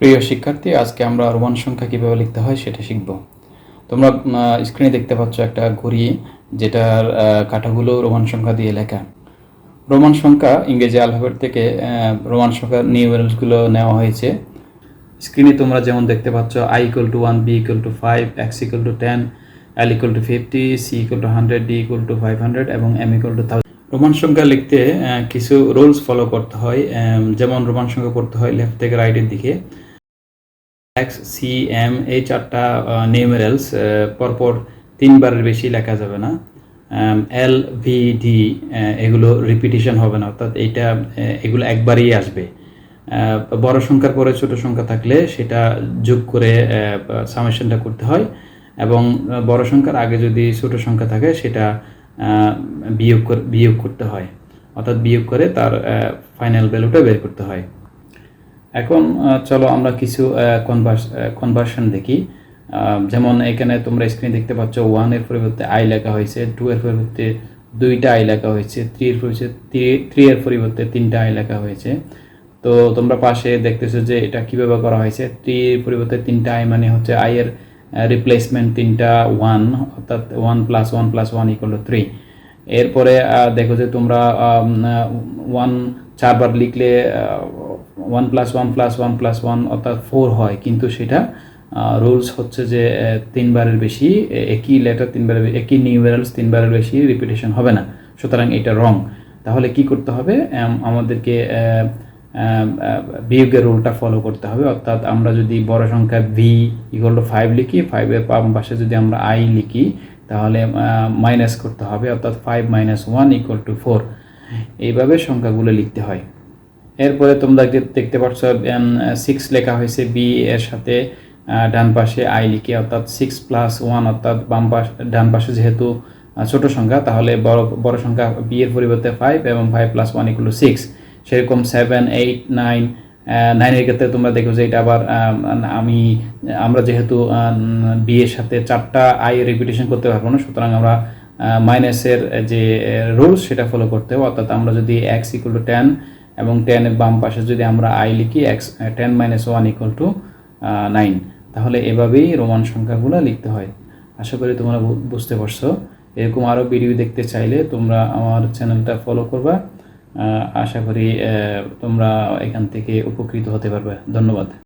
প্রিয় শিক্ষার্থী, আজকে আমরা রোমান সংখ্যা কীভাবে লিখতে হয় সেটা শিখব। তোমরা স্ক্রিনে দেখতে পাচ্ছ একটা ঘড়ি, যেটার কাঁটাগুলো রোমান সংখ্যা দিয়ে লেখা। রোমান সংখ্যা ইংরেজি অ্যালফাবেট থেকে রোমান সংখ্যার নিউমেরালসগুলো নেওয়া হয়েছে। স্ক্রিনে তোমরা যেমন দেখতে পাচ্ছ i=1, b=5, x=10, l=50, c=100, d=500 এবং m=1000। রোমান সংখ্যা লিখতে কিছু রুলস ফলো করতে হয়। যেমন রোমান সংখ্যা পড়তে হয় লেফট থেকে রাইটের দিকে। এক্স, সি, এম এই চারটা নিউমেরালস পরপর তিনবারের বেশি লেখা যাবে না। এল, ভি, ডি এগুলো রিপিটিশন হবে না, অর্থাৎ এগুলো একবারই আসবে। বড় সংখ্যার পরে ছোট সংখ্যা থাকলে সেটা যোগ করে সামেশনটা করতে হয়, এবং বড় সংখ্যার আগে যদি ছোট সংখ্যা থাকে সেটা বিয়োগ করতে হয়, অর্থাৎ বিয়োগ করে তার ফাইনাল ভ্যালুটা বের করতে হয়। এখন চলো আমরা কিছু কনভার্সন দেখি। যেমন এখানে তোমরা স্ক্রিনে দেখতে পাচ্ছ 1 এর পরিবর্তে আই লেখা হয়েছে, 2 এর পরিবর্তে 2টা আই লেখা হয়েছে, 3 এর পরিবর্তে 3টা আই লেখা হয়েছে। তো তোমরা পাশে দেখতেছো যে এটা কীভাবে করা হয়েছে। 3 এর পরিবর্তে 3টা আই মানে হচ্ছে আই এর রিপ্লেসমেন্ট 3টা 1, অর্থাৎ 1 + 1 + 1 = 3। এরপরে দেখো যে তোমরা 1 4বার লিখলে 1 + 1 + 1 + 1 অর্থাৎ 4 হয়, কিন্তু সেটা রুলস হচ্ছে যে 3বারের বেশি একই লেটার একই নিউমেরালস 3বারের বেশি রিপিটেশন হবে না, সুতরাং এটা রং। তাহলে কি করতে হবে? আমাদেরকে বিয়োগের রুলটা ফলো করতে হবে, অর্থাৎ আমরা যদি বড় সংখ্যা v=5 লিখি, 5-এর বাম পাশে যদি আমরা i লিখি তাহলে মাইনাস করতে হবে, অর্থাৎ 5 - 1 = 4। এইভাবে সংখ্যাগুলো লিখতে হয়। এরপরে তোমরা দেখতে পাচ্ছ 6 লেখা হয়েছে বি এর সাথে ডান পাশে আই লিখে, অর্থাৎ 6 + 1, অর্থাৎ ডান পাশে যেহেতু ছোট সংখ্যা তাহলে বড় সংখ্যা বি এর পরিবর্তে 5 এবং 5 + 1 = 6। সেরকম 7, 8, 9 9-এর ক্ষেত্রে তোমরা দেখো যে এটা আবার আমরা যেহেতু বি এর সাথে 4টা আই রিপিটেশন করতে পারবো না, সুতরাং আমরা মাইনাসের যে রুলস সেটা ফলো করতে হবে, অর্থাৎ আমরা যদি x = 10 এবং 10-এর বাম পাশে যদি আমরা i লিখি 10 - 1 = 9, তাহলে এভাবেই রোমান সংখ্যাগুলো লিখতে হয়। আশা করি তোমরা বুঝতে পারছো। এরকম আরও ভিডিও দেখতে চাইলে তোমরা আমার চ্যানেলটা ফলো করবা। আশা করি তোমরা এখান থেকে উপকৃত হতে পারবে। ধন্যবাদ।